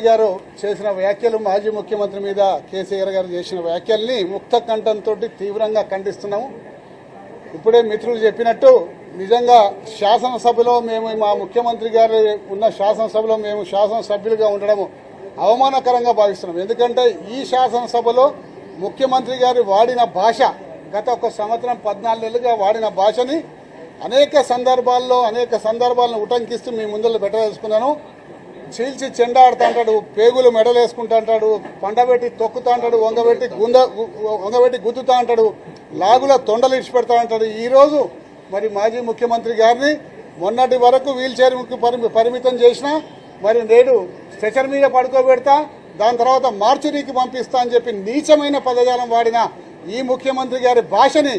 గారు చేసిన వ్యాఖ్యలు మాజీ ముఖ్యమంత్రి మీద కేసీఆర్ గారు చేసిన వ్యాఖ్యల్ని ముక్త కంఠంతో తీవ్రంగా ఖండిస్తున్నాము. ఇప్పుడే మిత్రులు చెప్పినట్టు నిజంగా శాసనసభలో మేము మా ముఖ్యమంత్రి గారు ఉన్న శాసనసభలో మేము శాసనసభ్యులుగా ఉండడం అవమానకరంగా భావిస్తున్నాం. ఎందుకంటే ఈ శాసనసభలో ముఖ్యమంత్రి గారు వాడిన భాష గత ఒక సంవత్సరం 14 నెలలుగా వాడిన భాషని అనేక సందర్భాలను ఉటంకిస్తూ మీ ముందర పెట్టదలుచుకున్నాను. చీల్చి చెండాడుతా అంటాడు, పేగులు మెడలేసుకుంటా అంటాడు, పండబెట్టి తొక్కుతా అంటాడు, వంగబెట్టి గుద్దుతా అంటాడు, లాగుల తొండలు ఇడిచిపెడతా అంటాడు. ఈరోజు మరి మాజీ ముఖ్యమంత్రి గారిని మొన్నటి వరకు వీల్ చైర్కు పరిమితం చేసినా మరి నేడు స్ట్రెచర్ మీద పడుకోబెడతా, దాని తర్వాత మార్చురీకి పంపిస్తా అని చెప్పి నీచమైన పదజాలం వాడిన ఈ ముఖ్యమంత్రి గారి భాషని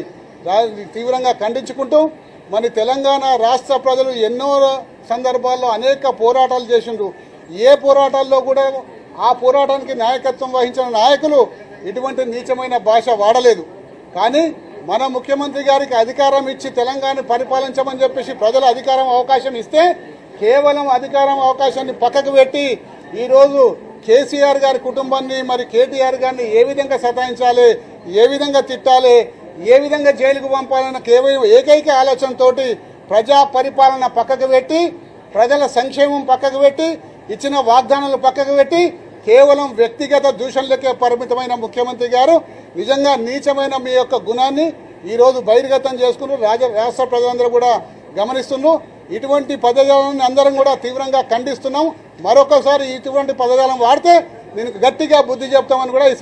తీవ్రంగా ఖండించుకుంటూ మరి తెలంగాణ రాష్ట్ర ప్రజలు ఎన్నో సందర్భాల్లో అనేక పోరాటాలు చేసిండ్రు. ఏ పోరాటాల్లో కూడా ఆ పోరాటానికి నాయకత్వం వహించిన నాయకులు ఇటువంటి నీచమైన భాష వాడలేదు. కానీ మన ముఖ్యమంత్రి గారికి అధికారం ఇచ్చి తెలంగాణ పరిపాలించమని చెప్పేసి ప్రజలు అధికారం అవకాశం ఇస్తే కేవలం అధికారం అవకాశాన్ని పక్కకు పెట్టి ఈరోజు కేసీఆర్ గారి కుటుంబాన్ని మరి కేటీఆర్ గారిని ఏ విధంగా సతాయించాలి, ఏ విధంగా తిట్టాలి, ఏ విధంగా జైలుకు పంపాలన్న కేవలం ఏకైక ఆలోచనతోటి ప్రజా పరిపాలన పక్కకు పెట్టి ప్రజల సంక్షేమం పక్కకు పెట్టి ఇచ్చిన వాగ్దానాలు పక్కకు పెట్టి కేవలం వ్యక్తిగత దూషణలకే పరిమితమైన ముఖ్యమంత్రి గారు నిజంగా నీచమైన మీ యొక్క గుణాన్ని ఈరోజు బహిర్గతం చేసుకుని రాష్ట్ర ప్రజలందరూ కూడా గమనిస్తున్నారు. ఇటువంటి పదజాలాన్ని అందరం కూడా తీవ్రంగా ఖండిస్తున్నాం. మరొకసారి ఇటువంటి పదజాలం వాడితే నేను గట్టిగా బుద్ధి చెప్తామని కూడా ఈ